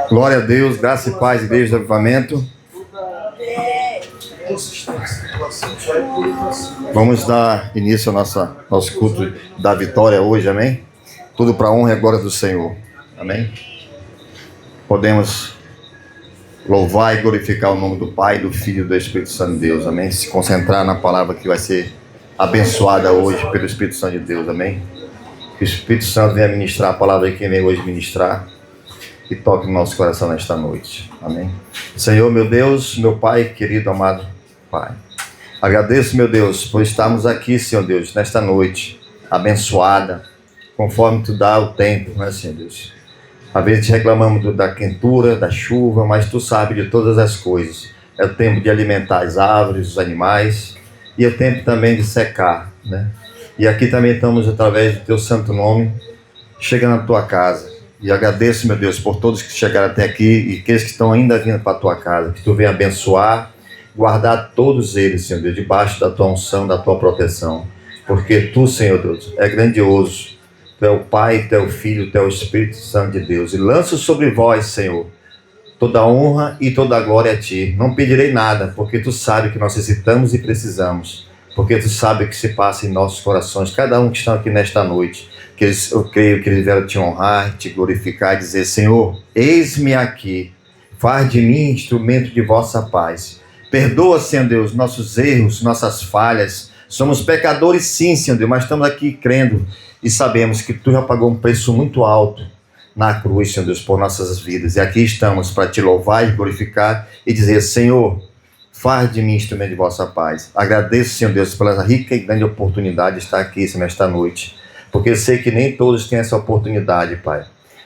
Glória a Deus, graça e paz, igreja do avivamento. Vamos dar início ao nosso culto da vitória hoje, amém? Tudo para a honra e a glória do Senhor, amém? Podemos louvar e glorificar o nome do Pai, do Filho e do Espírito Santo de Deus, amém? Se concentrar na palavra que vai ser abençoada hoje pelo Espírito Santo de Deus, amém? Que o Espírito Santo venha ministrar a palavra que vem hoje ministrar e toque no nosso coração nesta noite, amém? Senhor, meu Deus, meu Pai, querido, amado Pai, agradeço, meu Deus, por estarmos aqui, Senhor Deus, nesta noite abençoada, conforme Tu dá o tempo, né, Senhor Deus? Às vezes reclamamos da quentura, da chuva, mas Tu sabes de todas as coisas. É o tempo de alimentar as árvores, os animais, e é o tempo também de secar, né? E aqui também estamos, através do Teu santo nome, chegando à Tua casa. E agradeço, meu Deus, por todos que chegaram até aqui e aqueles que estão ainda vindo para a Tua casa. Que Tu venha abençoar, guardar todos eles, Senhor Deus, debaixo da Tua unção, da Tua proteção. Porque Tu, Senhor Deus, é grandioso. Tu é o Pai, Tu é o Filho, Tu é o Espírito Santo de Deus. E lanço sobre vós, Senhor, toda a honra e toda a glória a Ti. Não pedirei nada, porque Tu sabes que nós necessitamos e precisamos. Porque Tu sabes o que se passa em nossos corações, cada um que está aqui nesta noite. Eu creio que eles vieram Te honrar, Te glorificar e dizer: Senhor, eis-me aqui, faz de mim instrumento de vossa paz. Perdoa, Senhor Deus, nossos erros, nossas falhas. Somos pecadores sim, Senhor Deus, mas estamos aqui crendo e sabemos que Tu já pagou um preço muito alto na cruz, Senhor Deus, por nossas vidas. E aqui estamos para Te louvar e glorificar e dizer: Senhor, faz de mim instrumento de vossa paz. Agradeço, Senhor Deus, pela rica e grande oportunidade de estar aqui, Senhor, nesta noite. Porque eu sei que nem todos têm essa oportunidade, Pai.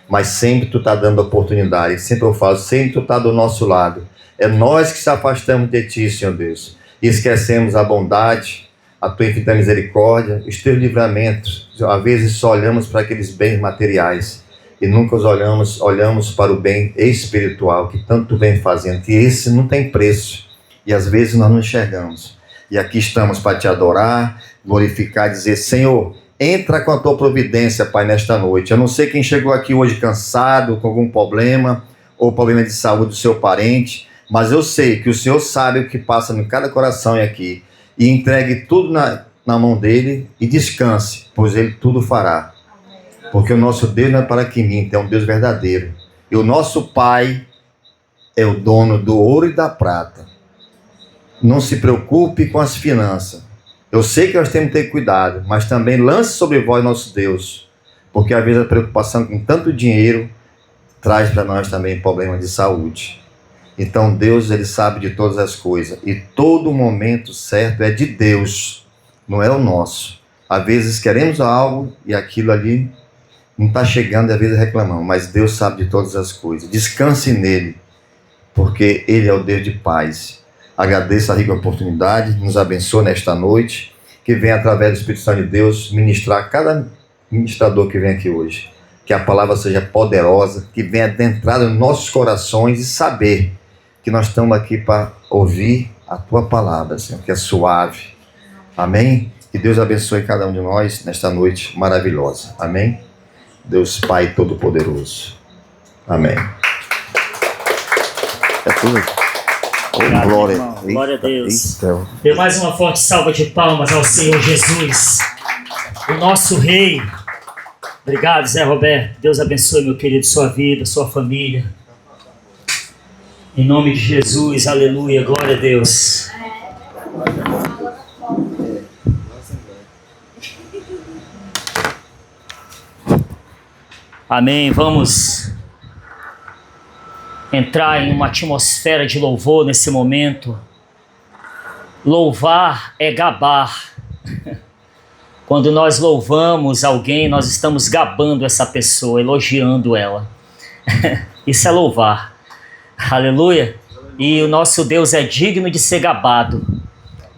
Mas sempre Tu está dando oportunidade. Sempre eu falo, sempre Tu está do nosso lado. É nós que se afastamos de Ti, Senhor Deus. E esquecemos a bondade, a Tua infinita misericórdia, os Teus livramentos. Às vezes só olhamos para aqueles bens materiais. E nunca olhamos para o bem espiritual que tanto Tu vem fazendo. E esse não tem preço. E às vezes nós não enxergamos. E aqui estamos para Te adorar, glorificar, dizer: Senhor, entra com a Tua providência, Pai, nesta noite. Eu não sei quem chegou aqui hoje cansado, com algum problema, ou problema de saúde do seu parente, mas eu sei que o Senhor sabe o que passa em cada coração aqui. E entregue tudo na mão dEle e descanse, pois Ele tudo fará. Porque o nosso Deus não é para que minta, é um Deus verdadeiro. E o nosso Pai é o dono do ouro e da prata. Não se preocupe com as finanças. Eu sei que nós temos que ter cuidado, mas também lance sobre vós nosso Deus, porque às vezes a preocupação com tanto dinheiro traz para nós também problemas de saúde. Então Deus, Ele sabe de todas as coisas, e todo momento certo é de Deus, não é o nosso. Às vezes queremos algo e aquilo ali não está chegando e às vezes reclamamos, mas Deus sabe de todas as coisas. Descanse nele, porque Ele é o Deus de paz. Agradeço a rica oportunidade, nos abençoe nesta noite, que venha através do Espírito Santo de Deus ministrar cada ministrador que vem aqui hoje. Que a palavra seja poderosa, que venha adentrar nos nossos corações e saber que nós estamos aqui para ouvir a Tua palavra, Senhor, que é suave. Amém? Que Deus abençoe cada um de nós nesta noite maravilhosa. Amém? Deus Pai Todo-Poderoso. Amém. É tudo. Obrigado, glória. Glória a Deus. Dê mais uma forte salva de palmas ao Senhor Jesus, o nosso Rei. Obrigado, Zé Roberto. Deus abençoe, meu querido, sua vida, sua família. Em nome de Jesus, aleluia, glória a Deus. Amém. Vamos entrar em uma atmosfera de louvor nesse momento. Louvar é gabar. Quando nós louvamos alguém, nós estamos gabando essa pessoa, elogiando ela. Isso é louvar. Aleluia. E o nosso Deus é digno de ser gabado,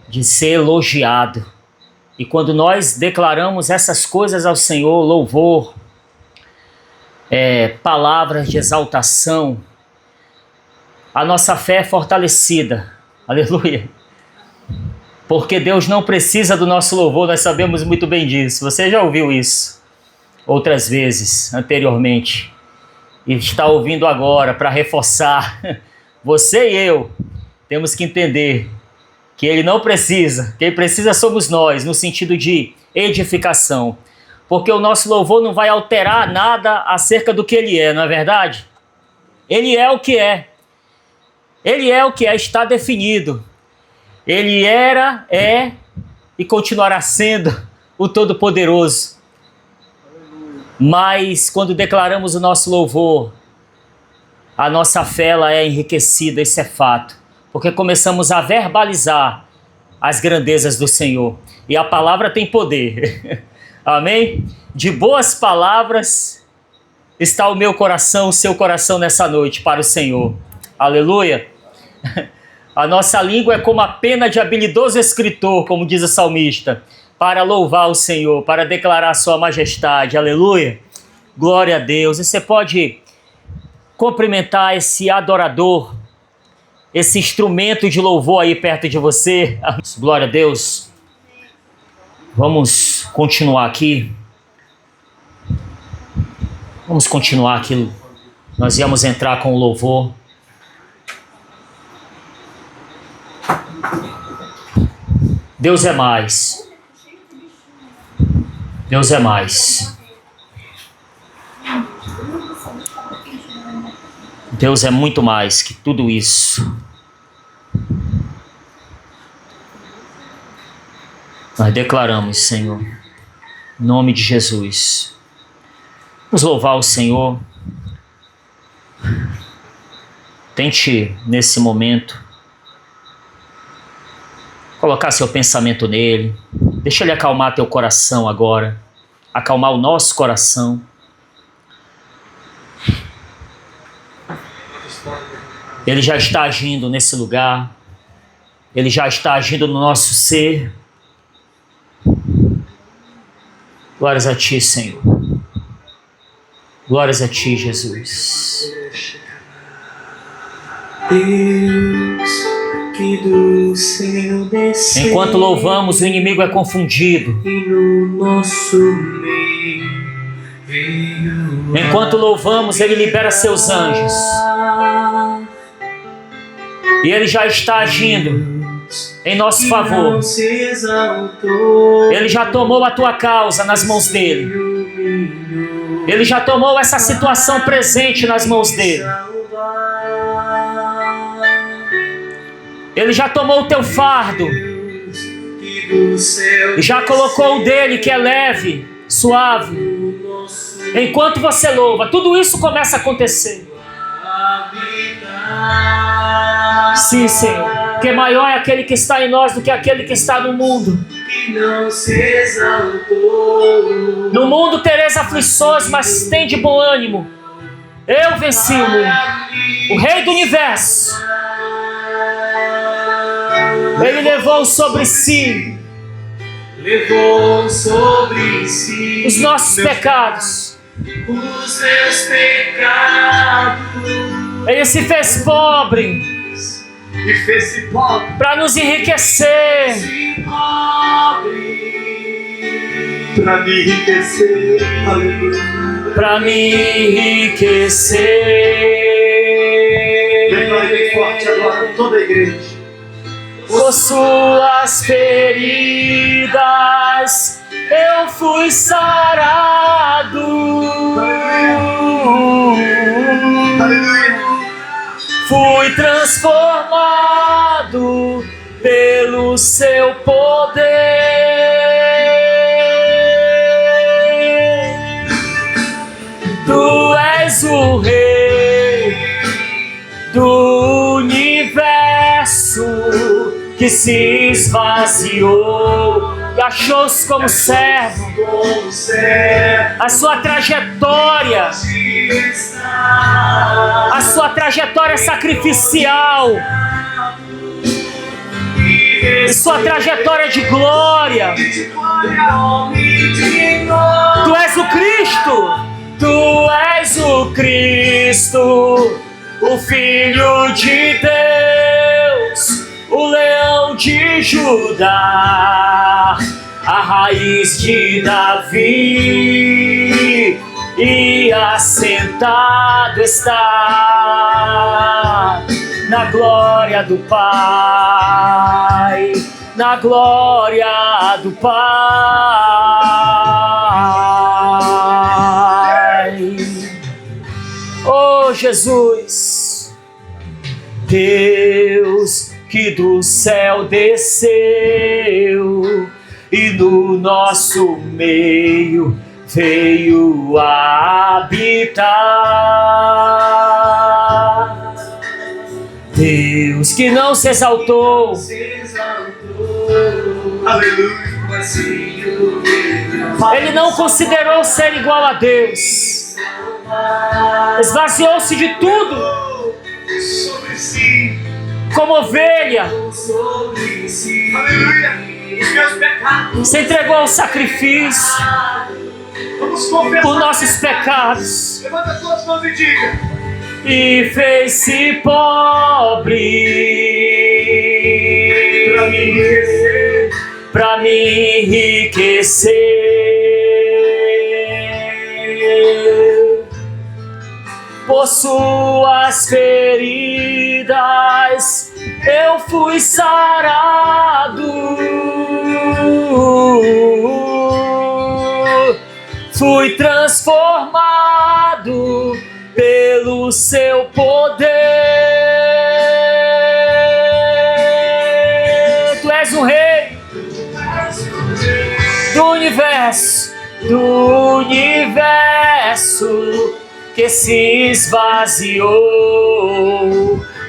de ser elogiado. E quando nós declaramos essas coisas ao Senhor, louvor, palavras de exaltação, a nossa fé é fortalecida. Aleluia. Porque Deus não precisa do nosso louvor, nós sabemos muito bem disso. Você já ouviu isso outras vezes, anteriormente. e está ouvindo agora para reforçar, você e eu temos que entender que ele não precisa, quem precisa somos nós, no sentido de edificação. Porque o nosso louvor não vai alterar nada acerca do que ele é, não é verdade? Ele é o que é. Ele é o que é, está definido. Ele era, é e continuará sendo o Todo-Poderoso. Mas quando declaramos o nosso louvor, a nossa fé ela é enriquecida, esse é fato. Porque começamos a verbalizar as grandezas do Senhor. E a palavra tem poder. Amém? De boas palavras está o meu coração, o seu coração nessa noite para o Senhor. Aleluia! A nossa língua é como a pena de habilidoso escritor, como diz o salmista, para louvar o Senhor, para declarar sua majestade. Aleluia! Glória a Deus! E você pode cumprimentar esse adorador, esse instrumento de louvor aí perto de você. Glória a Deus! Vamos continuar aqui. Vamos continuar aqui. Nós íamos entrar com o louvor. Deus é mais. Deus é mais. Deus é muito mais que tudo isso. Nós declaramos, Senhor, em nome de Jesus. Vamos louvar o Senhor. Tente, nesse momento, colocar seu pensamento nele. Deixa ele acalmar teu coração agora. Acalmar o nosso coração. Ele já está agindo nesse lugar. Ele já está agindo no nosso ser. Glórias a Ti, Senhor. Glórias a Ti, Jesus. Deus que do céu desceu, enquanto louvamos, o inimigo é confundido. E no nosso meio veio. Enquanto louvamos, ele libera seus anjos. E ele já está agindo em nosso favor. Ele já tomou a tua causa nas mãos dele. Ele já tomou essa situação presente nas mãos dele. Ele já tomou o teu fardo. E já colocou o dele, que é leve, suave. Enquanto você louva, tudo isso começa a acontecer. Sim, Senhor, porque maior é aquele que está em nós do que aquele que está no mundo. No mundo tereis aflições, mas tem de bom ânimo. Eu venci o mundo. O Rei do Universo, Ele levou sobre si os nossos pecados. Os meus pecados. Ele se fez pobre para nos enriquecer. Para me enriquecer, aleluia. Para me enriquecer. Declare bem forte agora, toda a igreja. Por suas feridas eu fui sarado. Aleluia. Fui transformado pelo seu poder. Tu és o Rei do Universo, que se esvaziou e achou-se como servo. A sua trajetória, sacrificial, sua trajetória de glória. Tu és o Cristo, tu és o Cristo, o Filho de Deus, o Leão de Judá, a raiz de Davi. e assentado está na glória do Pai, na glória do Pai. Oh Jesus, Deus que do céu desceu e no nosso meio veio habitar. Deus que não se exaltou, Aleluia. Ele não considerou ser igual a Deus, esvaziou-se de tudo, Sobre si. como ovelha, Sobre si. Aleluia. Os meus pecados. se entregou ao sacrifício Vamos confessar. por nossos pecados Levanta as suas mãos e diga. e fez-se pobre para me enriquecer. Por suas feridas eu fui sarado, fui transformado pelo seu poder. Tu és o Rei do universo que se esvaziou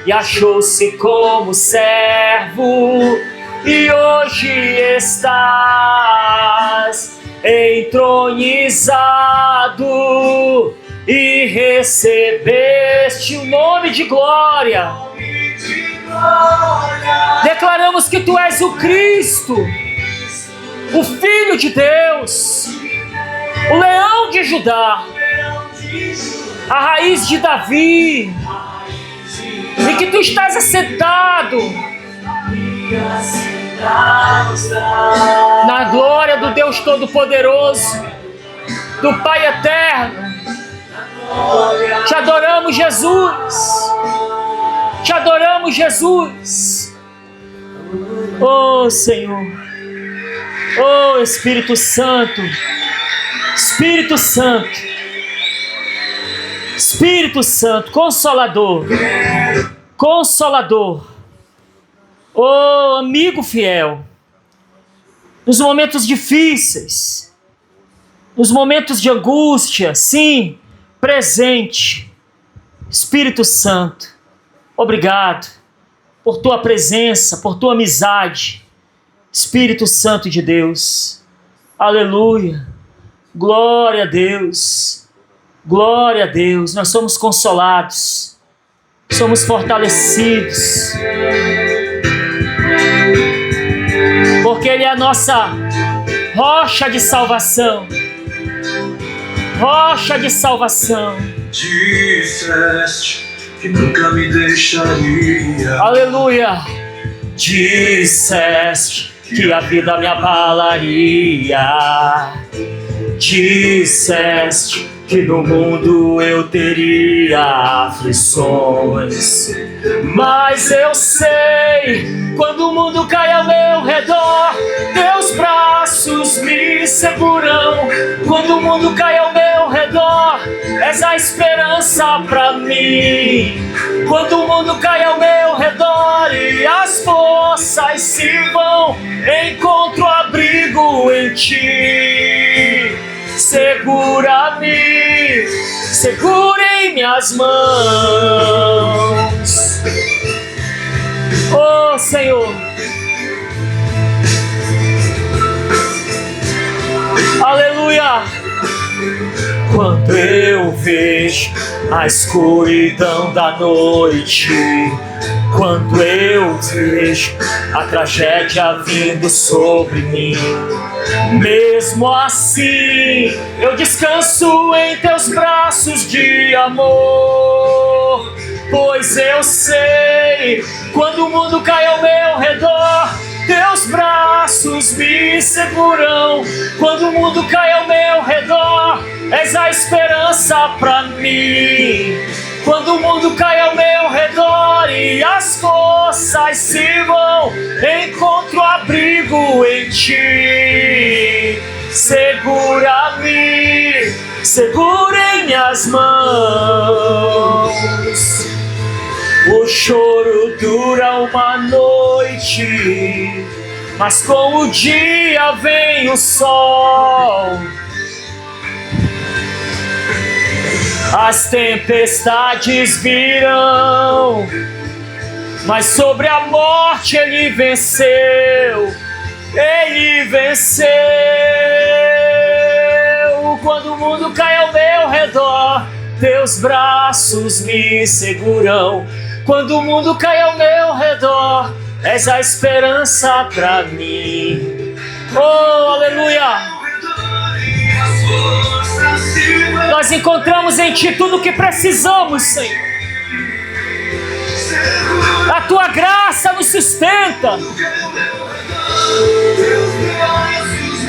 e achou-se como servo, e hoje estás entronizado e recebeste o nome de glória. Declaramos que tu és o Cristo, o Filho de Deus, o Leão de Judá, a raiz de Davi, e que tu estás assentado na glória do Deus Todo-Poderoso, do Pai Eterno. Te adoramos, Jesus. Te adoramos, Jesus. Oh Senhor, oh Espírito Santo, Espírito Santo, Espírito Santo, Consolador, Consolador, oh amigo fiel, nos momentos difíceis, nos momentos de angústia, sim, presente. Espírito Santo, obrigado por tua presença, por tua amizade. Espírito Santo de Deus, aleluia, glória a Deus, glória a Deus. Nós somos consolados, somos fortalecidos, porque Ele é a nossa rocha de salvação, rocha de salvação. Disseste que nunca me deixaria. Aleluia. Disseste que a vida me abalaria. Disseste que no mundo eu teria aflições. Mas eu sei, quando o mundo cai ao meu redor, teus braços me seguram. Quando o mundo cai ao meu redor, és a esperança pra mim. Quando o mundo cai ao meu redor e as forças se vão, encontro abrigo em ti. Segura-me, segura em minhas mãos. Oh Senhor, aleluia. Quando eu vejo a escuridão da noite, quando eu vejo a tragédia vindo sobre mim, mesmo assim eu descanso em teus braços de amor. Pois eu sei, quando o mundo cai ao meu redor, teus braços me seguram. Quando o mundo cai ao meu redor, és a esperança pra mim. Quando o mundo cai ao meu redor e as forças se vão, encontro abrigo em ti. Segura-me, segura em minhas mãos. O choro dura uma noite, mas com o dia vem o sol. As tempestades virão, mas sobre a morte ele venceu. Ele venceu. Quando o mundo cai ao meu redor, teus braços me seguram. Quando o mundo cai ao meu redor, és a esperança pra mim. Oh, aleluia! Nós encontramos em Ti tudo o que precisamos, Senhor. A Tua graça nos sustenta.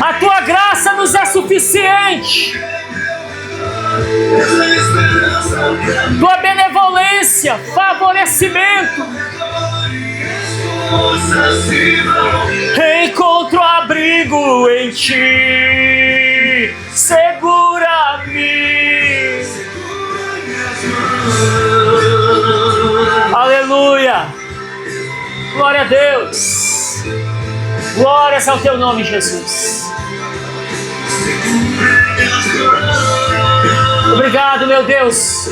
A Tua graça nos é suficiente. Tua benevolência, favorecimento. Encontro abrigo em Ti. Segura-me. Aleluia. Glória a Deus. Glórias ao Teu nome, Jesus. Obrigado, meu Deus.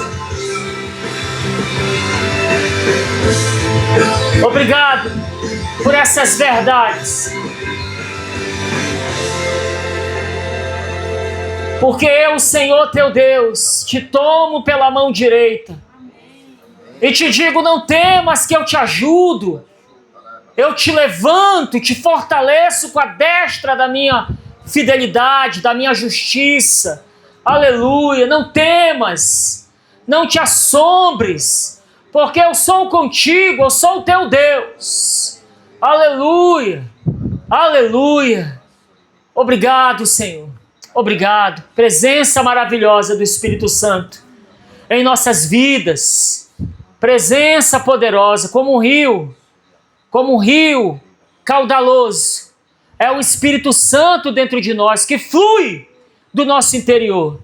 Obrigado por essas verdades. Porque eu, Senhor teu Deus, te tomo pela mão direita e te digo: não temas, que eu te ajudo. Eu te levanto e te fortaleço com a destra da minha fidelidade, da minha justiça. Aleluia. Não temas, não te assombres, porque eu sou contigo, eu sou o teu Deus. Aleluia. Aleluia. Obrigado, Senhor. Obrigado. Presença maravilhosa do Espírito Santo em nossas vidas. Presença poderosa, como um rio caudaloso. É o Espírito Santo dentro de nós que flui do nosso interior.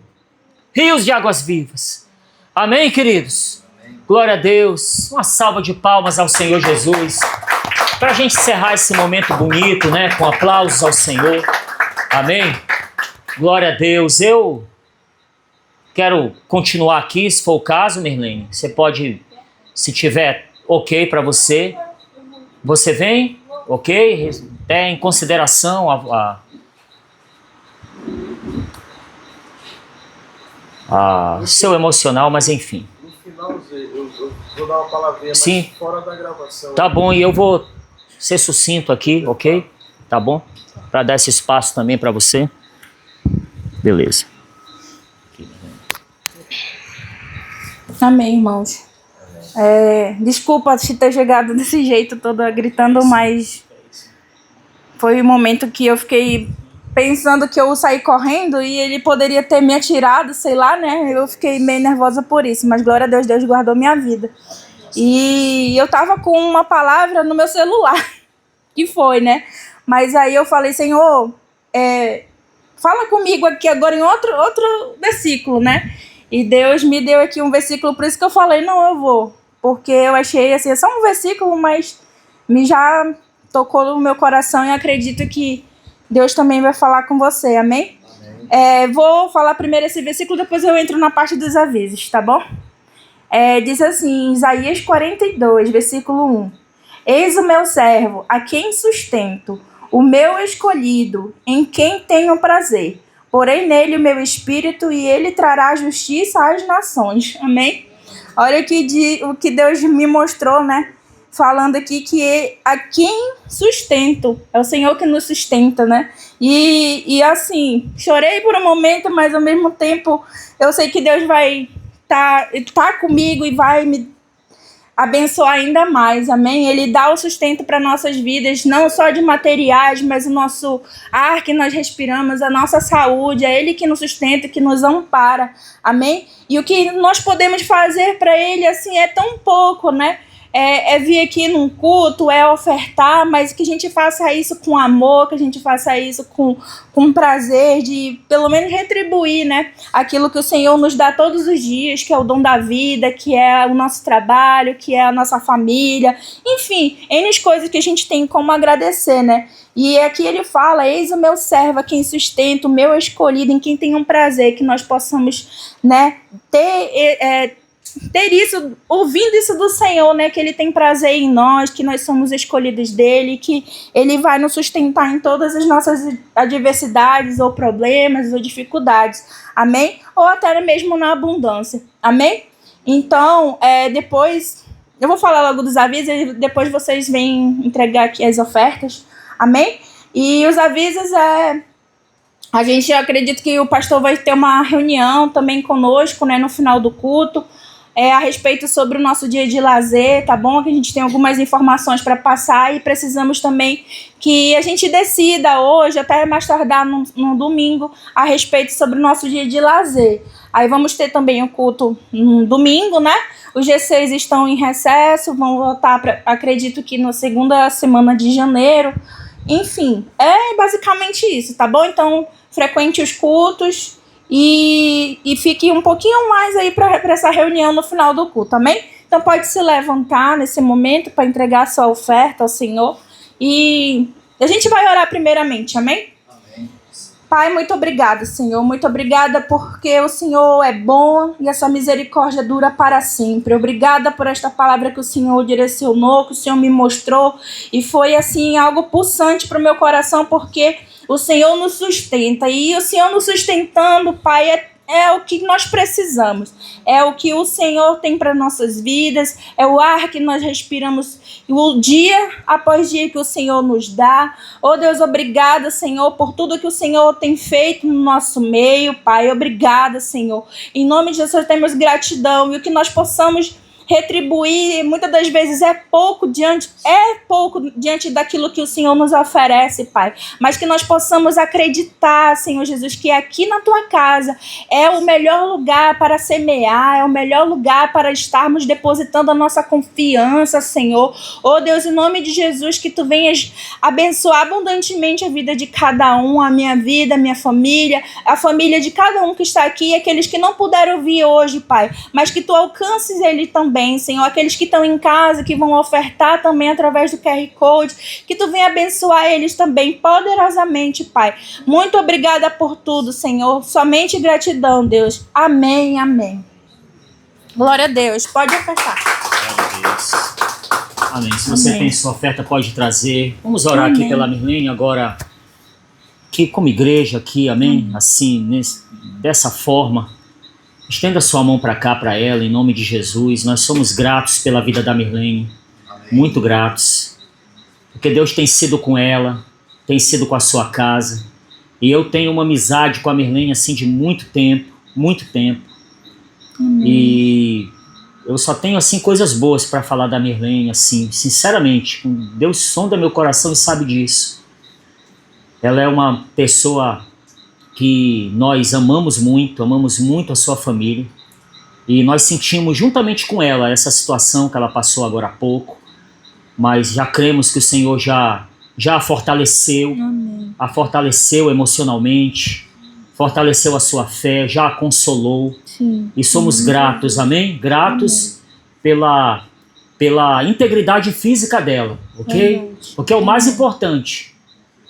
Rios de águas vivas. Amém, queridos? Amém. Glória a Deus. Uma salva de palmas ao Senhor Jesus. Para a gente encerrar esse momento bonito, né? Com aplausos ao Senhor. Amém? Glória a Deus. Eu quero continuar aqui, se for o caso, Mirlene. Você pode, se tiver ok para você, você vem, ok? Até em consideração a seu emocional, mas enfim. No final, eu vou dar uma palavrinha, sim, mas fora da gravação. Tá bom, e eu vou ser sucinto aqui, ok? Tá bom? Para dar esse espaço também para você. Beleza. Amém, irmãos. Desculpa te ter chegado desse jeito, toda gritando, mas foi um momento que eu fiquei pensando que eu saí correndo e ele poderia ter me atirado, sei lá, né? Eu fiquei meio nervosa por isso, mas glória a Deus, Deus guardou minha vida. E eu tava com uma palavra no meu celular, que foi, né? Mas aí eu falei: Senhor, fala comigo aqui agora em outro versículo, né? E Deus me deu aqui um versículo, por isso que eu falei: não, eu vou. Porque eu achei assim, é só um versículo, mas me já tocou no meu coração e acredito que Deus também vai falar com você, amém? Vou falar primeiro esse versículo, depois eu entro na parte dos avisos, tá bom? Diz assim, Isaías 42, versículo 1. Eis o meu servo, a quem sustento, o meu escolhido, em quem tenho prazer. Porém nele o meu espírito, e ele trará justiça às nações. Amém? Olha o que Deus me mostrou, né? Falando aqui que a quem sustento, é o Senhor que nos sustenta, né? E assim, chorei por um momento, mas ao mesmo tempo eu sei que Deus vai tá comigo e vai me abençoar ainda mais, amém? Ele dá o sustento para nossas vidas, não só de materiais, mas o nosso ar que nós respiramos, a nossa saúde, é Ele que nos sustenta, que nos ampara, amém? E o que nós podemos fazer para Ele, assim, é tão pouco, né? É vir aqui num culto, é ofertar, mas que a gente faça isso com amor, que a gente faça isso com prazer, de pelo menos retribuir, né, aquilo que o Senhor nos dá todos os dias, que é o dom da vida, que é o nosso trabalho, que é a nossa família, enfim, N coisas que a gente tem como agradecer, né? E aqui ele fala, eis o meu servo, a quem sustento, o meu escolhido, em quem tem um prazer, que nós possamos, né, ter isso, ouvindo isso do Senhor, né, que Ele tem prazer em nós, que nós somos escolhidos dEle, que Ele vai nos sustentar em todas as nossas adversidades, ou problemas, ou dificuldades, amém? Ou até mesmo na abundância, amém? Então, depois, eu vou falar logo dos avisos, e depois vocês vêm entregar aqui as ofertas, amém? E os avisos a gente acredita que o pastor vai ter uma reunião também conosco, né, no final do culto, a respeito sobre o nosso dia de lazer, tá bom? Que a gente tem algumas informações para passar e precisamos também que a gente decida hoje, até mais tardar no domingo, a respeito sobre o nosso dia de lazer. Aí vamos ter também o culto no domingo, né? Os G6 estão em recesso, vão voltar, acredito que na segunda semana de janeiro. Enfim, é basicamente isso, tá bom? Então, frequente os cultos e fique um pouquinho mais aí para essa reunião no final do culto, amém? Então pode se levantar nesse momento para entregar a sua oferta ao Senhor e a gente vai orar primeiramente, amém? Pai, muito obrigada, Senhor. Muito obrigada porque o Senhor é bom e a sua misericórdia dura para sempre. Obrigada por esta palavra que o Senhor direcionou, que o Senhor me mostrou. E foi, assim, algo pulsante para o meu coração porque o Senhor nos sustenta. E o Senhor nos sustentando, Pai, é o que nós precisamos. É o que o Senhor tem para nossas vidas. É o ar que nós respiramos. O dia após dia que o Senhor nos dá. Oh Deus, obrigada, Senhor, por tudo que o Senhor tem feito no nosso meio, Pai. Obrigada, Senhor. Em nome de Jesus temos gratidão e o que nós possamos retribuir, muitas das vezes é pouco diante daquilo que o Senhor nos oferece, Pai. Mas que nós possamos acreditar, Senhor Jesus, que aqui na Tua casa é o melhor lugar para semear, é o melhor lugar para estarmos depositando a nossa confiança, Senhor. Oh Deus, em nome de Jesus, que Tu venhas abençoar abundantemente a vida de cada um, a minha vida, a minha família, a família de cada um que está aqui, aqueles que não puderam vir hoje, Pai, mas que Tu alcances ele também, Senhor, aqueles que estão em casa, que vão ofertar também através do QR Code, que Tu venha abençoar eles também poderosamente, Pai. Muito obrigada por tudo, Senhor. Somente gratidão, Deus. Amém, amém. Glória a Deus. Pode ofertar. Glória a Deus. Amém. Se você tem sua oferta, pode trazer. Vamos orar aqui pela Mirlene agora, que como igreja aqui, amém? Assim, dessa forma. Estenda sua mão para cá, para ela, em nome de Jesus. Nós somos gratos pela vida da Mirlene. Amém. Muito gratos. Porque Deus tem sido com ela, tem sido com a sua casa. E eu tenho uma amizade com a Mirlene assim de muito tempo, muito tempo. Amém. E eu só tenho assim coisas boas para falar da Mirlene, assim, sinceramente. Deus sonda meu coração e sabe disso. Ela é uma pessoa que nós amamos muito a sua família, e nós sentimos juntamente com ela essa situação que ela passou agora há pouco, mas já cremos que o Senhor já a fortaleceu, a fortaleceu emocionalmente, fortaleceu a sua fé, já a consolou. Sim. E somos gratos, amém? Gratos pela integridade física dela, ok? Porque é o mais importante.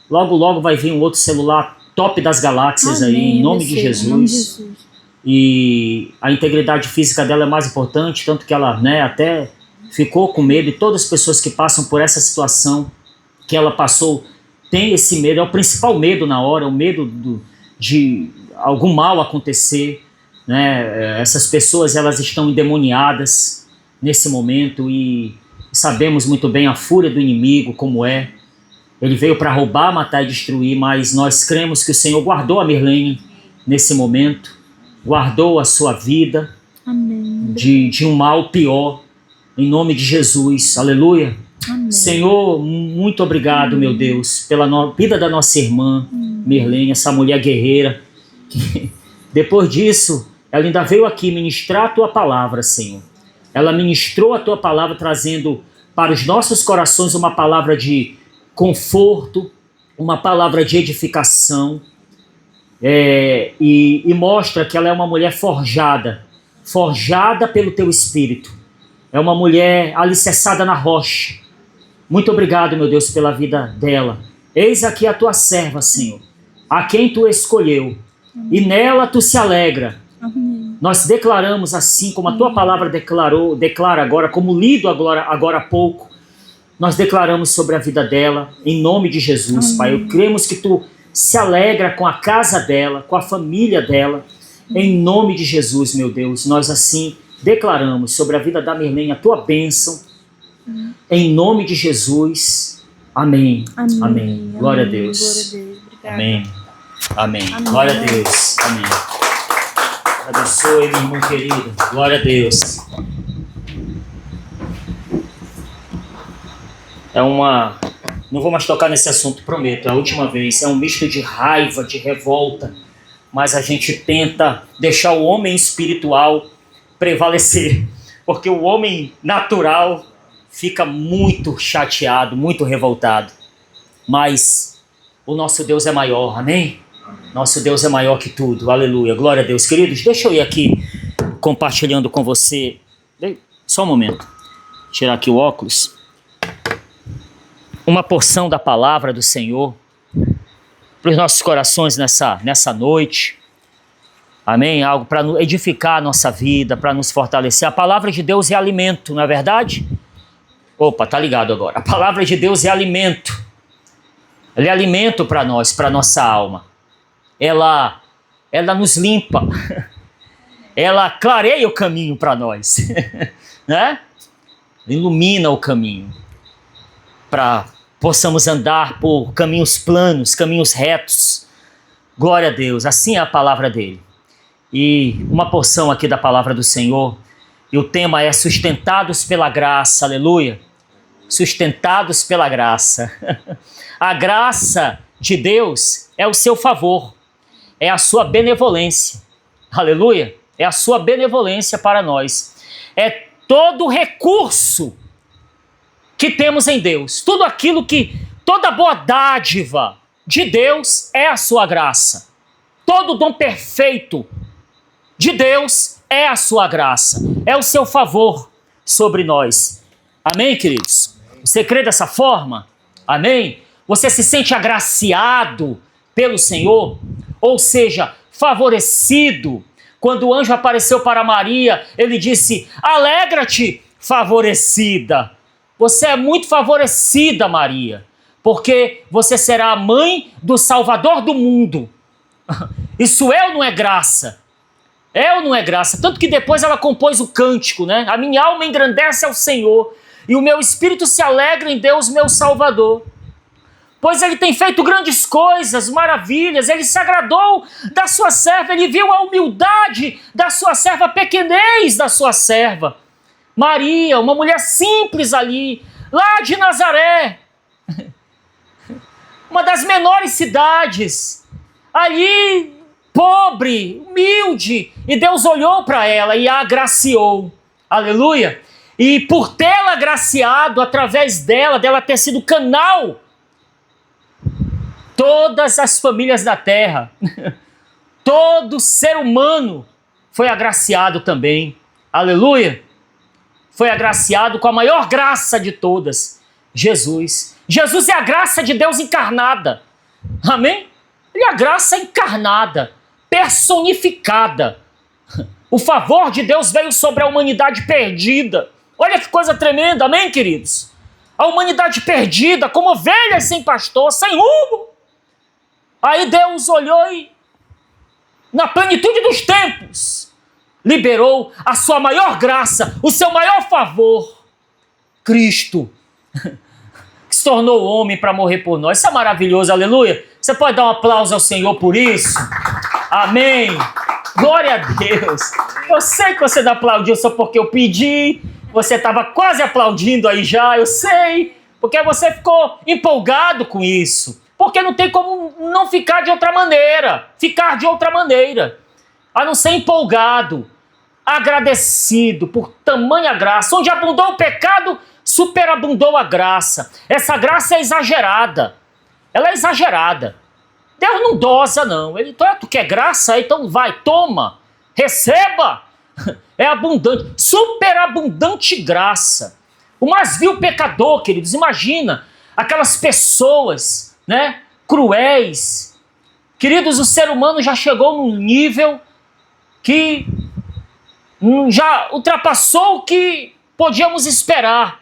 Logo, logo vai vir um outro celular top das galáxias. Amém, aí, em nome de Jesus. E a integridade física dela é mais importante, tanto que ela, né, até ficou com medo, e todas as pessoas que passam por essa situação que ela passou têm esse medo, é o principal medo na hora, o medo de algum mal acontecer, né? Essas pessoas, elas estão endemoniadas nesse momento e sabemos muito bem a fúria do inimigo, como é. Ele veio para roubar, matar e destruir, mas nós cremos que o Senhor guardou a Mirlene nesse momento, guardou a sua vida. Amém. De um mal pior. Em nome de Jesus, aleluia. Amém. Senhor, muito obrigado, meu Deus, pela vida da nossa irmã Mirlene, essa mulher guerreira. Que, depois disso, ela ainda veio aqui ministrar a Tua palavra, Senhor. Ela ministrou a Tua palavra, trazendo para os nossos corações uma palavra de conforto, uma palavra de edificação, e mostra que ela é uma mulher forjada pelo Teu Espírito. É uma mulher alicerçada na rocha. Muito obrigado, meu Deus, pela vida dela. Eis aqui a Tua serva, Senhor, a quem Tu escolheu, e nela Tu se alegra. Amém. Nós declaramos assim, como a Tua palavra declara agora, como lido agora há pouco, nós declaramos sobre a vida dela, em nome de Jesus, Pai. Eu cremos que Tu se alegra com a casa dela, com a família dela, em nome de Jesus, meu Deus. Nós assim declaramos sobre a vida da Mirlene a Tua bênção, em nome de Jesus. Amém. Amém. Amém. Glória a Deus. Glória a Deus. Obrigada. Amém. Amém. Amém. Glória a Deus. Amém. Abençoe, meu irmão querido. Glória a Deus. Não vou mais tocar nesse assunto, prometo. É a última vez. É um misto de raiva, de revolta. Mas a gente tenta deixar o homem espiritual prevalecer. Porque o homem natural fica muito chateado, muito revoltado. Mas o nosso Deus é maior, amém? Nosso Deus é maior que tudo, aleluia, glória a Deus. Queridos, deixa eu ir aqui compartilhando com você, só um momento, tirar aqui o óculos, uma porção da palavra do Senhor para os nossos corações nessa noite, amém? Algo para edificar a nossa vida, para nos fortalecer. A palavra de Deus é alimento, não é verdade? Opa, tá ligado agora. A palavra de Deus é alimento. Ela é alimento para nós, para nossa alma. Ela nos limpa. Ela clareia o caminho para nós. Né? Ilumina o caminho. Para possamos andar por caminhos planos, caminhos retos. Glória a Deus. Assim é a palavra dele. E uma porção aqui da palavra do Senhor. E o tema é sustentados pela graça. Aleluia. Sustentados pela graça. A graça de Deus é o seu favor, é a sua benevolência, aleluia, é a sua benevolência para nós, é todo o recurso que temos em Deus, tudo aquilo toda boa dádiva de Deus é a sua graça, todo dom perfeito de Deus é a sua graça, é o seu favor sobre nós, amém, queridos? Você crê dessa forma? Amém? Você se sente agraciado pelo Senhor? Ou seja, favorecido? Quando o anjo apareceu para Maria, ele disse, alegra-te, favorecida. Você é muito favorecida, Maria, porque você será a mãe do Salvador do mundo. Isso é ou não é graça? É ou não é graça? Tanto que depois ela compôs o cântico, né? A minha alma engrandece ao Senhor, e o meu espírito se alegra em Deus, meu Salvador. Pois ele tem feito grandes coisas, maravilhas, ele se agradou da sua serva, ele viu a humildade da sua serva, a pequenez da sua serva. Maria, uma mulher simples ali, lá de Nazaré, uma das menores cidades, ali, pobre, humilde, e Deus olhou para ela e a agraciou, aleluia, e por tê-la agraciado, através dela ter sido canal, todas as famílias da terra, todo ser humano foi agraciado também, aleluia, foi agraciado com a maior graça de todas, Jesus. Jesus é a graça de Deus encarnada, amém? Ele é a graça encarnada, personificada. O favor de Deus veio sobre a humanidade perdida. Olha que coisa tremenda, amém, queridos? A humanidade perdida, como ovelhas sem pastor, sem rumo. Aí Deus olhou e, na plenitude dos tempos, liberou a sua maior graça, o seu maior favor, Cristo, que se tornou homem para morrer por nós. Isso é maravilhoso, aleluia. Você pode dar um aplauso ao Senhor por isso? Amém. Glória a Deus. Eu sei que você não aplaudiu só porque eu pedi. Você estava quase aplaudindo aí já, eu sei, porque você ficou empolgado com isso. Porque não tem como não ficar de outra maneira, a não ser empolgado, agradecido por tamanha graça. Onde abundou o pecado, superabundou a graça. Essa graça é exagerada, ela é exagerada. Deus não dosa não, tu quer graça? Então vai, toma, receba. É abundante, superabundante graça. O mais vil pecador, queridos, imagina aquelas pessoas, né, cruéis. Queridos, o ser humano já chegou num nível que já ultrapassou o que podíamos esperar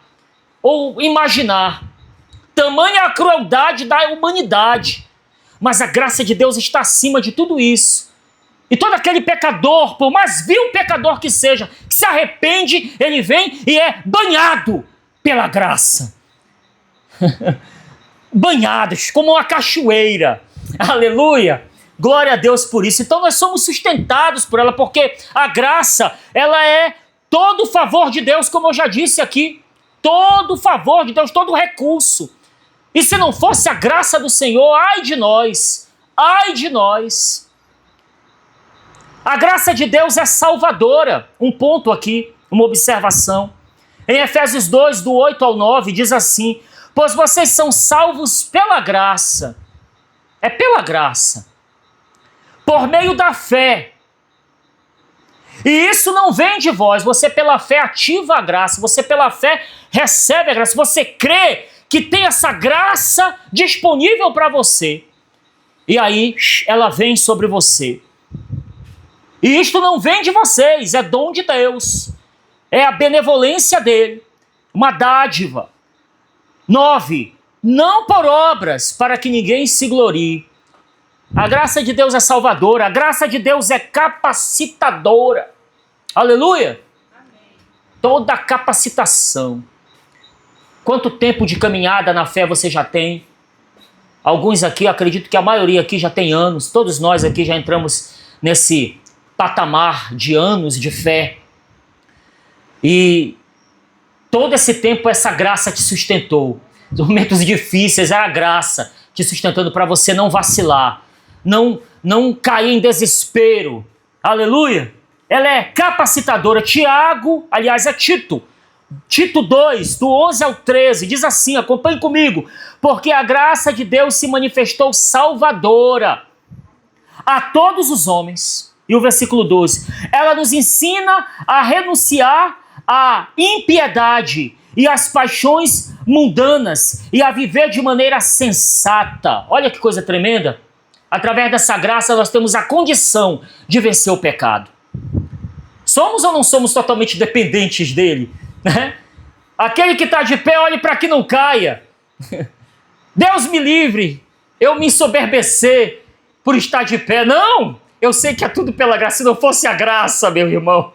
ou imaginar. Tamanha a crueldade da humanidade. Mas a graça de Deus está acima de tudo isso. E todo aquele pecador, por mais vil pecador que seja, que se arrepende, ele vem e é banhado pela graça. Banhados como uma cachoeira. Aleluia! Glória a Deus por isso. Então nós somos sustentados por ela, porque a graça, ela é todo o favor de Deus, como eu já disse aqui. Todo o favor de Deus, todo o recurso. E se não fosse a graça do Senhor, ai de nós, ai de nós. A graça de Deus é salvadora. Um ponto aqui, uma observação. Em Efésios 2, do 8 ao 9, diz assim: pois vocês são salvos pela graça. É pela graça. Por meio da fé. E isso não vem de vós. Você pela fé ativa a graça. Você pela fé recebe a graça. Você crê que tem essa graça disponível para você. E aí ela vem sobre você. E isto não vem de vocês, é dom de Deus. É a benevolência dele. Uma dádiva. 9. Não por obras, para que ninguém se glorie. A graça de Deus é salvadora. A graça de Deus é capacitadora. Aleluia! Amém. Toda capacitação. Quanto tempo de caminhada na fé você já tem? Alguns aqui, acredito que a maioria aqui já tem anos. Todos nós aqui já entramos nesse patamar de anos de fé. E todo esse tempo essa graça te sustentou. Nos momentos difíceis é a graça te sustentando para você não vacilar, não cair em desespero. Aleluia! Ela é capacitadora. Tiago, aliás, é Tito 2, do 11 ao 13, diz assim, acompanhe comigo: porque a graça de Deus se manifestou salvadora a todos os homens. E o versículo 12, ela nos ensina a renunciar à impiedade e às paixões mundanas e a viver de maneira sensata. Olha que coisa tremenda. Através dessa graça nós temos a condição de vencer o pecado. Somos ou não somos totalmente dependentes dele? Né? Aquele que está de pé, olhe para que não caia. Deus me livre, eu me ensoberbecer por estar de pé. Não! Eu sei que é tudo pela graça. Se não fosse a graça, meu irmão,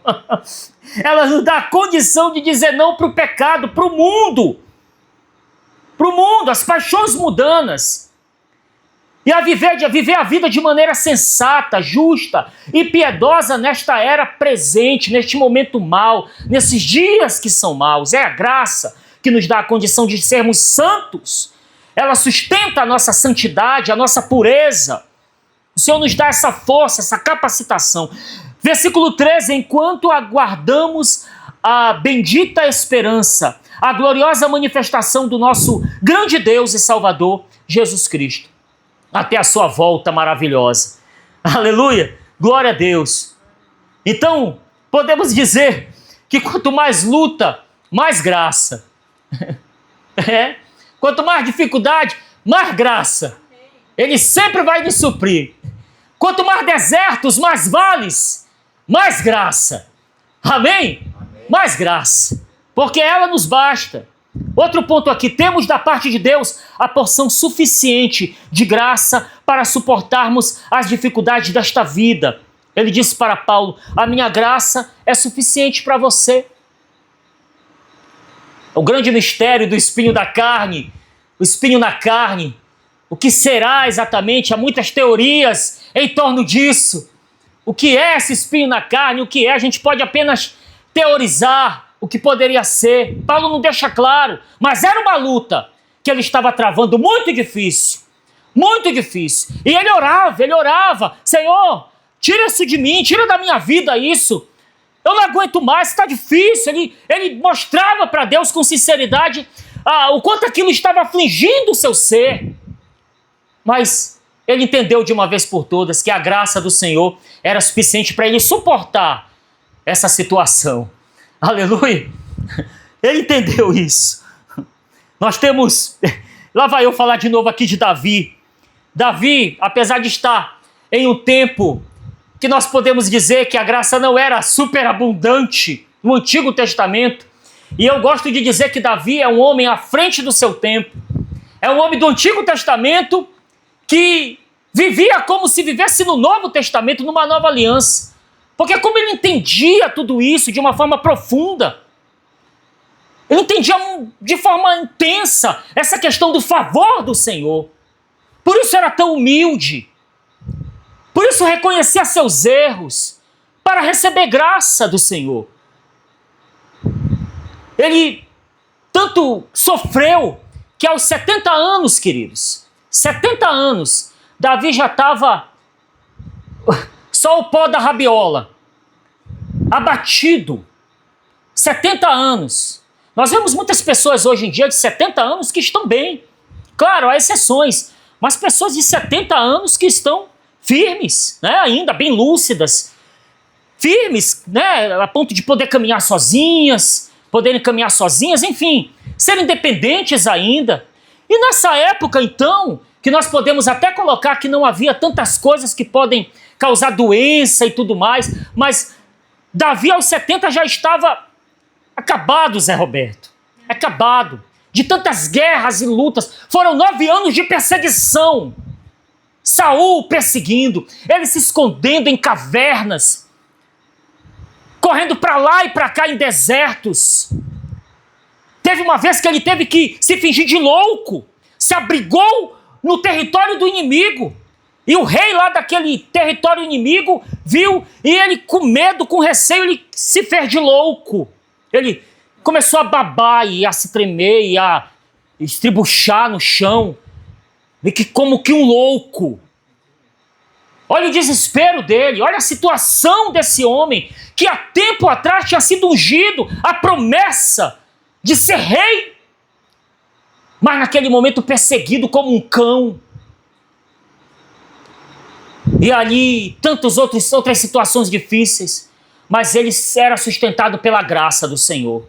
ela nos dá a condição de dizer não para o pecado, para o mundo. Para o mundo, as paixões mundanas. E a viver a vida de maneira sensata, justa e piedosa nesta era presente, neste momento mau, nesses dias que são maus. É a graça que nos dá a condição de sermos santos. Ela sustenta a nossa santidade, a nossa pureza. O Senhor nos dá essa força, essa capacitação. Versículo 13, enquanto aguardamos a bendita esperança, a gloriosa manifestação do nosso grande Deus e Salvador, Jesus Cristo, até a sua volta maravilhosa. Aleluia! Glória a Deus! Então, podemos dizer que quanto mais luta, mais graça. Quanto mais dificuldade, mais graça. Ele sempre vai nos suprir. Quanto mais desertos, mais vales, mais graça. Amém? Amém? Mais graça. Porque ela nos basta. Outro ponto aqui, temos da parte de Deus a porção suficiente de graça para suportarmos as dificuldades desta vida. Ele disse para Paulo, a minha graça é suficiente para você. O grande mistério do espinho da carne, o espinho na carne, o que será exatamente? Há muitas teorias em torno disso. O que é esse espinho na carne? O que é? A gente pode apenas teorizar. o que poderia ser. Paulo não deixa claro, mas era uma luta que ele estava travando muito difícil. Muito difícil. E ele orava, Senhor, tira isso de mim, tira da minha vida isso. Eu não aguento mais, está difícil. Ele mostrava para Deus com sinceridade o quanto aquilo estava afligindo o seu ser. Mas ele entendeu de uma vez por todas que a graça do Senhor era suficiente para ele suportar essa situação. Aleluia! Ele entendeu isso. Nós temos... Lá vai eu falar de novo aqui de Davi. Davi, apesar de estar em um tempo que nós podemos dizer que a graça não era superabundante no Antigo Testamento, e eu gosto de dizer que Davi é um homem à frente do seu tempo, é um homem do Antigo Testamento que vivia como se vivesse no Novo Testamento, numa nova aliança, porque como ele entendia tudo isso de uma forma profunda, ele entendia de forma intensa essa questão do favor do Senhor. Por isso era tão humilde. Por isso reconhecia seus erros para receber graça do Senhor. Ele tanto sofreu que aos 70 anos, queridos, 70 anos, Davi já estava só o pó da rabiola, abatido. 70 anos. Nós vemos muitas pessoas hoje em dia de 70 anos que estão bem. Claro, há exceções, mas pessoas de 70 anos que estão firmes, né, ainda bem lúcidas, firmes, né, a ponto de poder caminhar sozinhas, poderem caminhar sozinhas, enfim, serem independentes ainda. E nessa época, então, que nós podemos até colocar que não havia tantas coisas que podem causar doença e tudo mais, mas Davi aos 70 já estava acabado, Zé Roberto, acabado. De tantas guerras e lutas, foram 9 anos de perseguição. Saul perseguindo, ele se escondendo em cavernas, correndo para lá e para cá em desertos. Teve uma vez que ele teve que se fingir de louco, se abrigou no território do inimigo. E o rei lá daquele território inimigo viu, e ele com medo, com receio, ele se fez de louco. Ele começou a babar e a se tremer e a estribuchar no chão, e que como que um louco. Olha o desespero dele, olha a situação desse homem, que há tempo atrás tinha sido ungido, a promessa de ser rei, mas naquele momento perseguido como um cão. E ali tantas outras situações difíceis, mas ele era sustentado pela graça do Senhor.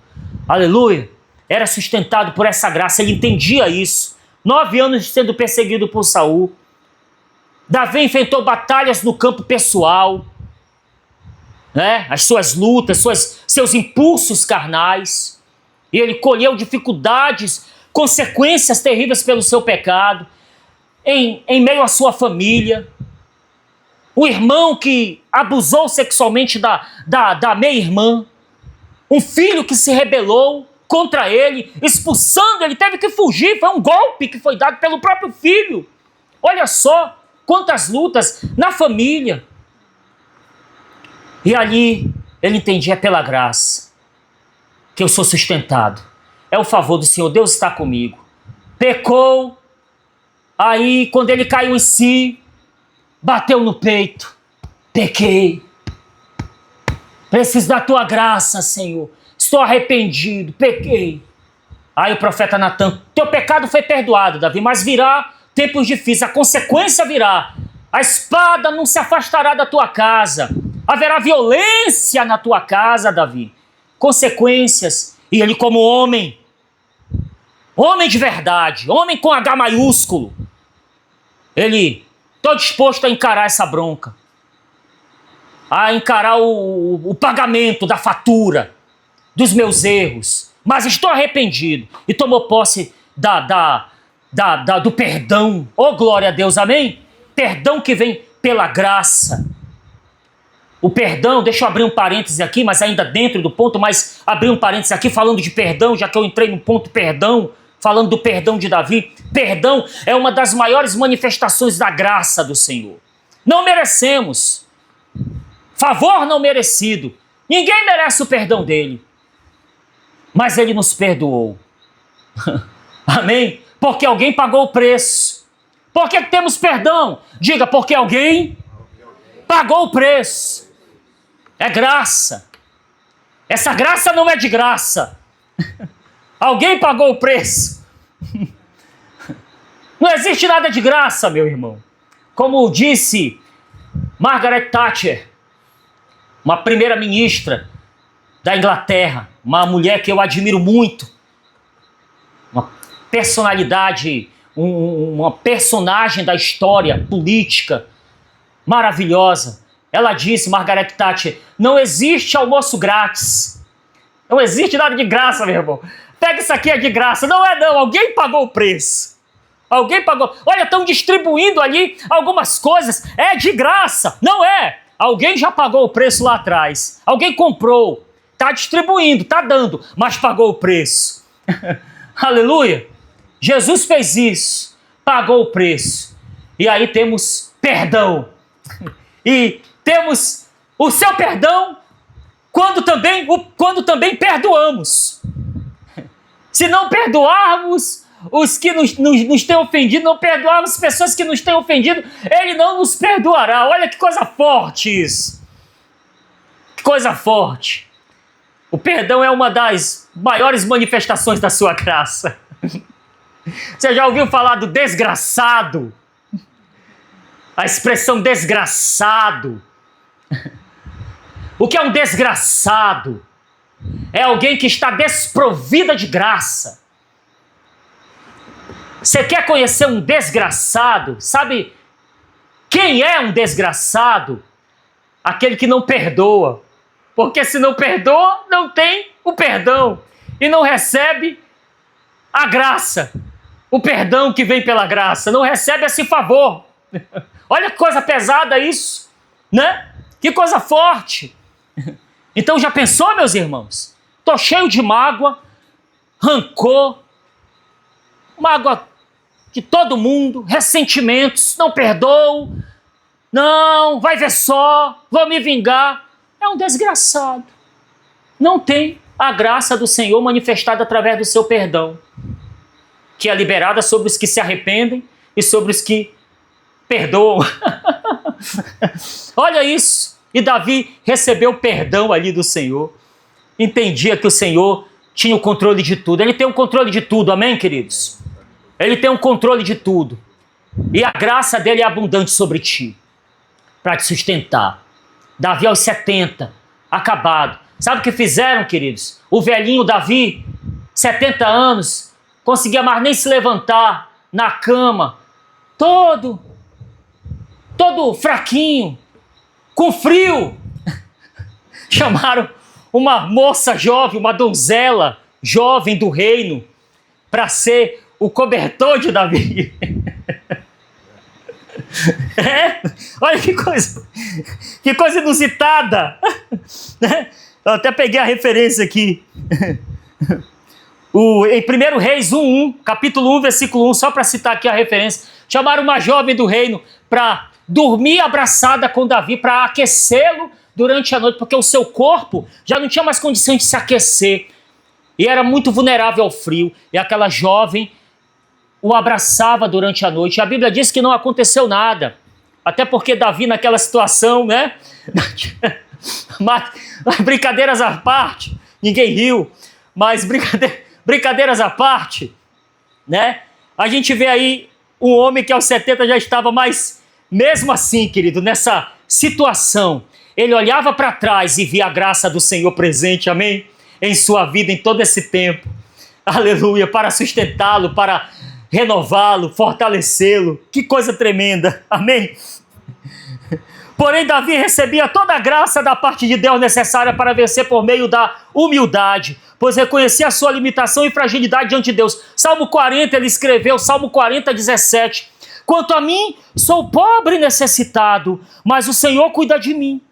Aleluia! Era sustentado por essa graça, ele entendia isso. 9 anos sendo perseguido por Saul. Davi enfrentou batalhas no campo pessoal, né? As suas lutas, seus impulsos carnais. E ele colheu dificuldades, consequências terríveis pelo seu pecado, em meio à sua família. Um irmão que abusou sexualmente da meia-irmã. Um filho que se rebelou contra ele, expulsando, ele teve que fugir, foi um golpe que foi dado pelo próprio filho. Olha só quantas lutas na família. E ali ele entendia pela graça que eu sou sustentado. É o favor do Senhor, Deus está comigo. Pecou, aí quando ele caiu em si, bateu no peito. Pequei. Preciso da tua graça, Senhor. Estou arrependido, pequei. Aí o profeta Natan, teu pecado foi perdoado, Davi, mas virá tempos difíceis, a consequência virá. A espada não se afastará da tua casa. Haverá violência na tua casa, Davi. Consequências. E ele como homem de verdade, homem com H maiúsculo, ele, estou disposto a encarar essa bronca, a encarar o pagamento da fatura dos meus erros, mas estou arrependido, e tomou posse do perdão. Oh, glória a Deus, amém? Perdão que vem pela graça. O perdão, deixa eu abrir um parêntese aqui, mas ainda dentro do ponto, mas abrir um parêntese aqui falando de perdão, já que eu entrei no ponto perdão, falando do perdão de Davi. Perdão é uma das maiores manifestações da graça do Senhor. Não merecemos. Favor não merecido. Ninguém merece o perdão dele. mas Ele nos perdoou. Amém? Porque alguém pagou o preço. Por que temos perdão? Diga, porque alguém pagou o preço. É graça. Essa graça não é de graça. Alguém pagou o preço. Não existe nada de graça, meu irmão. Como disse Margaret Thatcher, uma primeira-ministra da Inglaterra, uma mulher que eu admiro muito, uma personalidade, uma personagem da história política maravilhosa. Ela disse, Margaret Thatcher, não existe almoço grátis. Não existe nada de graça, meu irmão. Pega isso aqui, é de graça. Não é não, alguém pagou o preço. Alguém pagou. Olha, estão distribuindo ali algumas coisas. É de graça. Não é. Alguém já pagou o preço lá atrás. Alguém comprou. Está distribuindo, está dando, mas pagou o preço. Aleluia. Jesus fez isso. Pagou o preço. E aí temos perdão. E temos o seu perdão quando também perdoamos. Se não perdoarmos os que nos têm ofendido, não perdoarmos as pessoas que nos têm ofendido, Ele não nos perdoará. Olha que coisa forte isso. Que coisa forte. O perdão é uma das maiores manifestações da sua graça. Você já ouviu falar do desgraçado? A expressão desgraçado. O que é um desgraçado? É alguém que está desprovida de graça. Você quer conhecer um desgraçado? Sabe quem é um desgraçado? Aquele que não perdoa. Porque se não perdoa, não tem o perdão. E não recebe a graça. O perdão que vem pela graça. Não recebe esse favor. Olha que coisa pesada isso, né? Que coisa forte. Então já pensou, meus irmãos? Tô cheio de mágoa, rancor, mágoa de todo mundo, ressentimentos, não perdoo, não, vai ver só, vou me vingar. É um desgraçado. Não tem a graça do Senhor manifestada através do seu perdão, que é liberada sobre os que se arrependem e sobre os que perdoam. Olha isso. E Davi recebeu perdão ali do Senhor. Entendia que o Senhor tinha o controle de tudo. Ele tem o controle de tudo, amém, queridos? Ele tem o controle de tudo. E a graça dele é abundante sobre ti, para te sustentar. Davi aos 70, acabado. Sabe o que fizeram, queridos? O velhinho Davi, 70 anos, conseguia mais nem se levantar na cama, todo fraquinho, com frio. Chamaram uma moça jovem, uma donzela jovem do reino, para ser o cobertor de Davi. É? Olha que coisa inusitada. Eu até peguei a referência aqui. Em 1 Reis 1:1, capítulo 1, versículo 1, só para citar aqui a referência, chamaram uma jovem do reino para dormir abraçada com Davi, para aquecê-lo durante a noite, porque o seu corpo já não tinha mais condição de se aquecer e era muito vulnerável ao frio, e aquela jovem o abraçava durante a noite. A Bíblia diz que não aconteceu nada, até porque Davi naquela situação, né? Mas, brincadeiras à parte, ninguém riu, mas brincadeiras à parte, né? A gente vê aí um homem que aos 70 já estava mais, mesmo assim, querido, nessa situação, ele olhava para trás e via a graça do Senhor presente, amém? Em sua vida, em todo esse tempo, aleluia, para sustentá-lo, para renová-lo, fortalecê-lo. Que coisa tremenda, amém? Porém, Davi recebia toda a graça da parte de Deus necessária para vencer por meio da humildade, pois reconhecia a sua limitação e fragilidade diante de Deus. Salmo 40, ele escreveu, Salmo 40, 17. Quanto a mim, sou pobre e necessitado, mas o Senhor cuida de mim.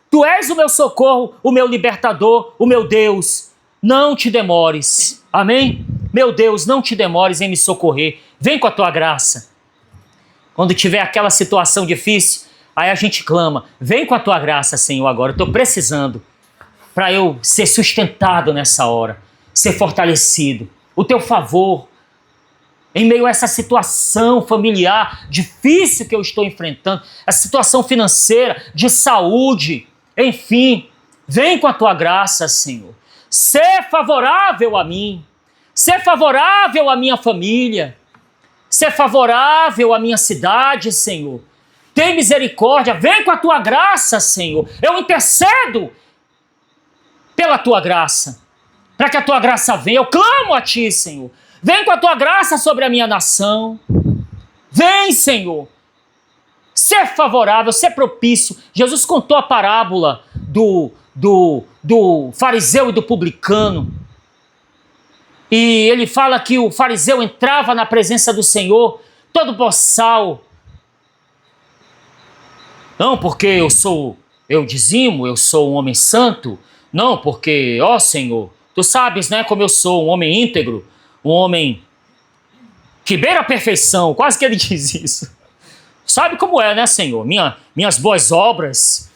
Tu és o meu socorro, o meu libertador, o meu Deus. Não te demores, amém? Meu Deus, não te demores em me socorrer. Vem com a tua graça. Quando tiver aquela situação difícil, aí a gente clama, vem com a tua graça, Senhor, agora. Eu estou precisando para eu ser sustentado nessa hora. ser fortalecido. O teu favor, em meio a essa situação familiar difícil que eu estou enfrentando, essa situação financeira, de saúde, enfim, vem com a tua graça, Senhor. Ser favorável a mim, ser favorável à minha família, ser favorável à minha cidade, Senhor. Tem misericórdia, vem com a tua graça, Senhor. Eu intercedo pela tua graça, para que a tua graça venha. Eu clamo a ti, Senhor. Vem com a tua graça sobre a minha nação. Vem, Senhor. Ser favorável, ser propício. Jesus contou a parábola do fariseu e do publicano. E ele fala que o fariseu entrava na presença do Senhor todo boçal. Não porque eu dizimo, eu sou um homem santo. Não porque, ó Senhor, tu sabes, né, como eu sou um homem íntegro, um homem que beira a perfeição. Quase que ele diz isso. Sabe como é, né, Senhor? Minhas boas obras,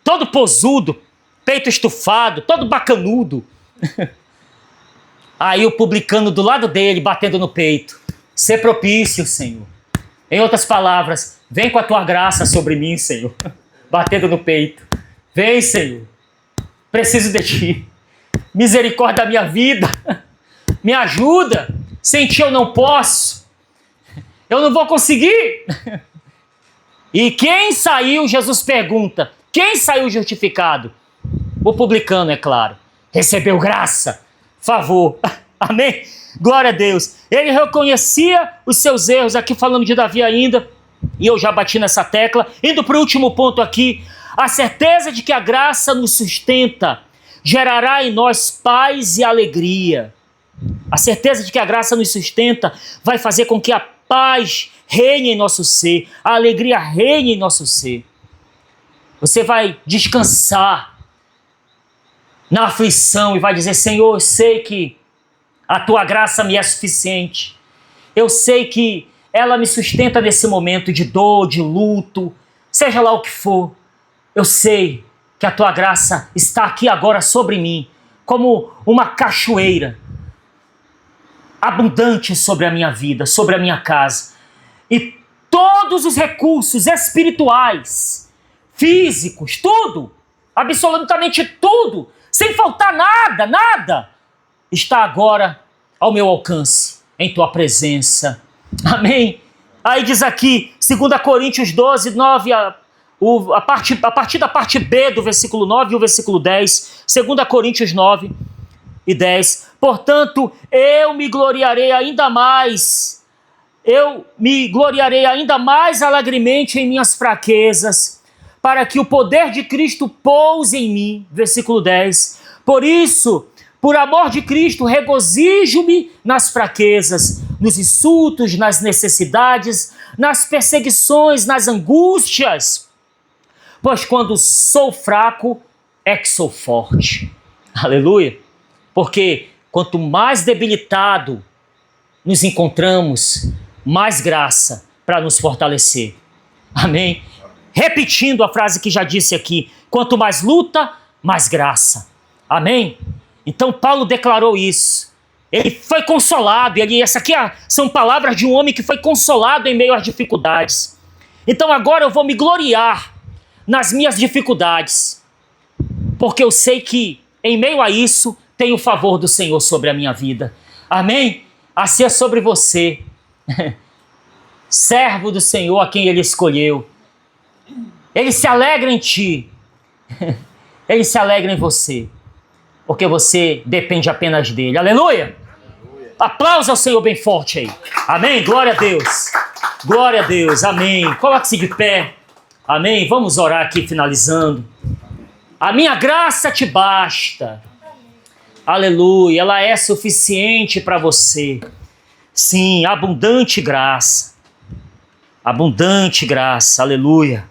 todo posudo, peito estufado, todo bacanudo. Aí o publicano do lado dele, batendo no peito. Ser propício, Senhor. Em outras palavras, vem com a tua graça sobre mim, Senhor. Batendo no peito. Vem, Senhor. Preciso de ti. Misericórdia da minha vida. Me ajuda. Sem ti eu não posso. Eu não vou conseguir. E quem saiu, Jesus pergunta, quem saiu justificado? O publicano, é claro. Recebeu graça, favor. Amém? Glória a Deus. Ele reconhecia os seus erros, aqui falando de Davi ainda, e eu já bati nessa tecla. Indo para o último ponto aqui, a certeza de que a graça nos sustenta gerará em nós paz e alegria. A certeza de que a graça nos sustenta vai fazer com que a paz reine em nosso ser, a alegria reine em nosso ser. Você vai descansar na aflição e vai dizer, Senhor, eu sei que a tua graça me é suficiente. Eu sei que ela me sustenta nesse momento de dor, de luto, seja lá o que for. Eu sei que a tua graça está aqui agora sobre mim, como uma cachoeira abundante sobre a minha vida, sobre a minha casa. E todos os recursos espirituais, físicos, tudo, absolutamente tudo, sem faltar nada, nada, está agora ao meu alcance, em tua presença. Amém? Aí diz aqui, 2 Coríntios 12, 9, a partir da parte B do versículo 9 e o versículo 10, 2 Coríntios 9 e 10. Portanto, eu me gloriarei ainda mais alegremente em minhas fraquezas, para que o poder de Cristo pouse em mim. Versículo 10. Por isso, por amor de Cristo, regozijo-me nas fraquezas, nos insultos, nas necessidades, nas perseguições, nas angústias. Pois quando sou fraco, é que sou forte. Aleluia. Porque quanto mais debilitado nos encontramos, mais graça para nos fortalecer. Amém? Repetindo a frase que já disse aqui, quanto mais luta, mais graça. Amém? Então Paulo declarou isso. Ele foi consolado. Essa aqui são palavras de um homem que foi consolado em meio às dificuldades. Então agora eu vou me gloriar nas minhas dificuldades, porque eu sei que em meio a isso tem o favor do Senhor sobre a minha vida. Amém? Assim é sobre você, servo do Senhor a quem Ele escolheu. Ele se alegra em ti. Ele se alegra em você, porque você depende apenas dele. Aleluia! Aplausos ao Senhor bem forte aí. Amém? Glória a Deus. Glória a Deus. Amém. Coloque-se de pé. Amém? Vamos orar aqui finalizando. A minha graça te basta. Aleluia. Ela é suficiente para você. Sim, abundante graça. Abundante graça. Aleluia.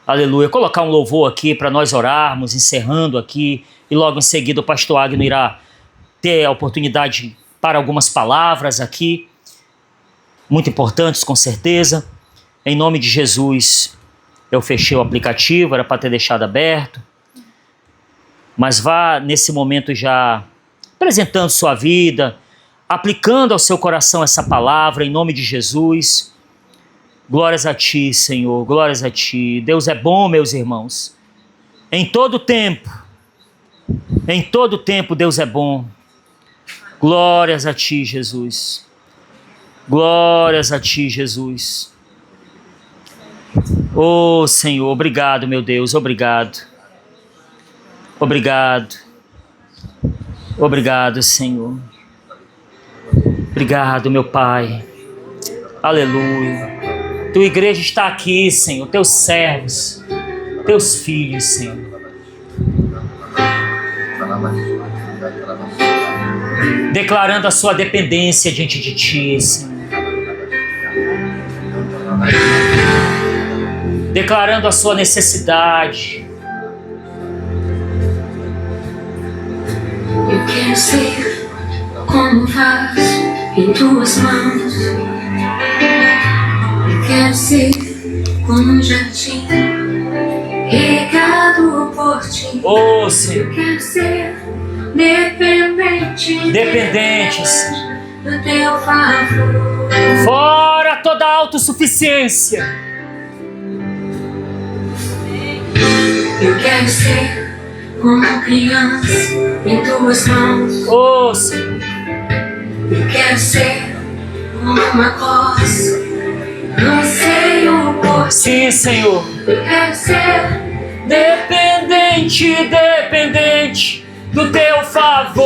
Aleluia. Colocar um louvor aqui para nós orarmos, encerrando aqui. E logo em seguida o pastor Agno irá ter a oportunidade para algumas palavras aqui. Muito importantes, com certeza. Em nome de Jesus, eu fechei o aplicativo, era para ter deixado aberto. Mas vá nesse momento já apresentando sua vida, aplicando ao seu coração essa palavra, em nome de Jesus. Glórias a Ti, Senhor, glórias a Ti. Deus é bom, meus irmãos. Em todo tempo Deus é bom. Glórias a Ti, Jesus. Glórias a Ti, Jesus. Oh, Senhor, obrigado, meu Deus, obrigado. Obrigado. Obrigado, Senhor. Obrigado, meu Pai. Aleluia. Tua igreja está aqui, Senhor, teus servos, teus filhos, Senhor. Declarando a sua dependência diante de Ti, Senhor. Declarando a sua necessidade. Eu quero ser como um vaso em Tuas mãos. Eu quero ser como um jardim regado por Ti. Oh, Senhor. Eu quero ser dependente Senhor. do Teu favor. Fora toda autossuficiência. Eu quero ser como criança em Tuas mãos. Oh, Senhor. Eu quero ser como uma corça, anseio por Ti. Sim, Senhor. Eu quero ser Dependente do Teu favor.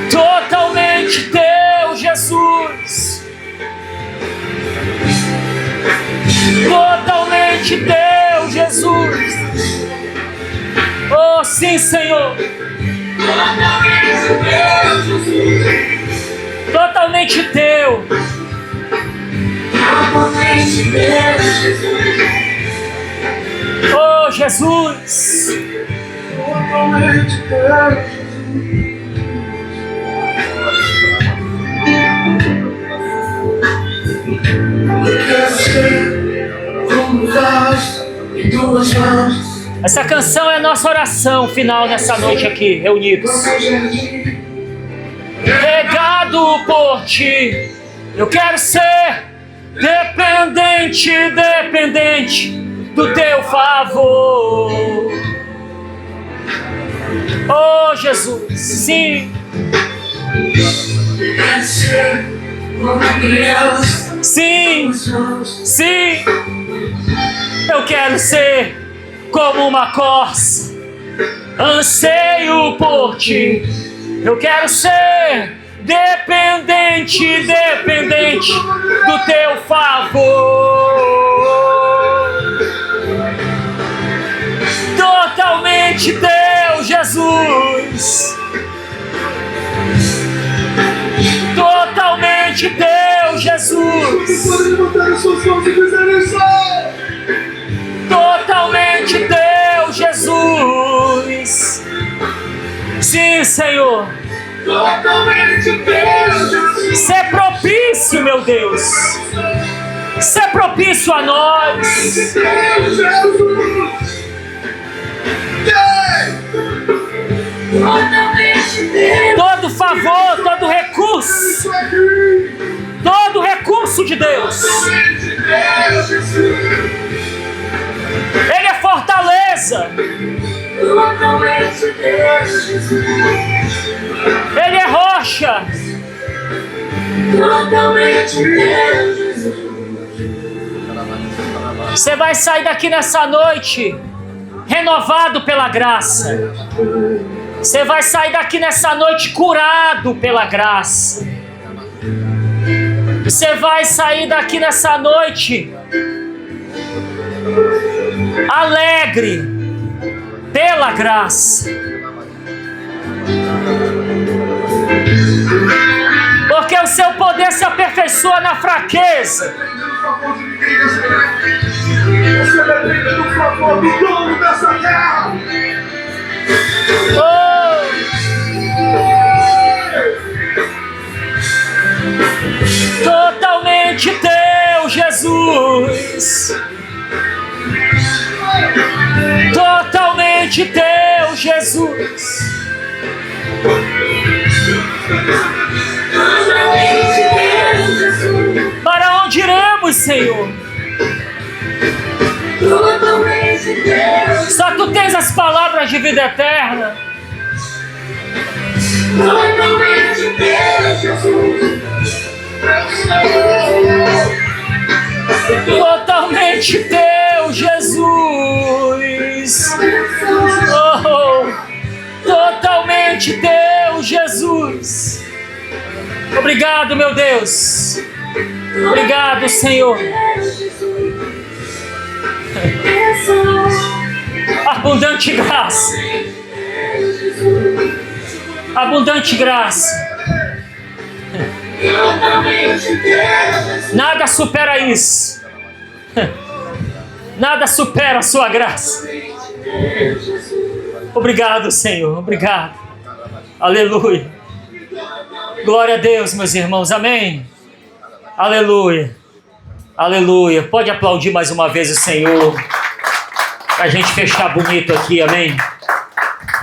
Totalmente Teu, Jesus. Totalmente Teu, Jesus. Oh, sim, Senhor. Totalmente Teu. Oh, Jesus. Essa canção é a nossa oração final nessa noite aqui, reunidos. Regado por Ti, eu quero ser dependente do Teu favor. Oh, Jesus, sim. Sim, eu quero ser como uma corça, anseio por Ti. Eu quero ser dependente do Teu favor. Totalmente Teu, Jesus. Totalmente Teu, Jesus. Totalmente Teu, Jesus. Sim, Senhor. Ser propício, meu Deus. Ser propício a nós. Todo favor, todo recurso de Deus. Ele é fortaleza. Ele é rocha. Você vai sair daqui nessa noite renovado pela graça. Você vai sair daqui nessa noite curado pela graça. Você vai sair daqui nessa noite alegre pela graça. Porque o seu poder se aperfeiçoa na fraqueza. Você depende do favor do dono dessa terra. Totalmente Teu, Jesus. Totalmente Totalmente teu, Jesus. Para onde iremos, Senhor? Só tu tens as palavras de vida eterna. Totalmente teu, Jesus. Oh, totalmente teu, Jesus. Obrigado, meu Deus. Obrigado, Senhor. Abundante graça. Abundante graça. Nada supera isso. Nada supera a sua graça. Obrigado, Senhor. Obrigado. Aleluia. Glória a Deus, meus irmãos. Amém. Aleluia. Aleluia. Pode aplaudir mais uma vez o Senhor. Pra gente fechar bonito aqui. Amém.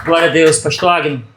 Glória a Deus. Pastor Agno.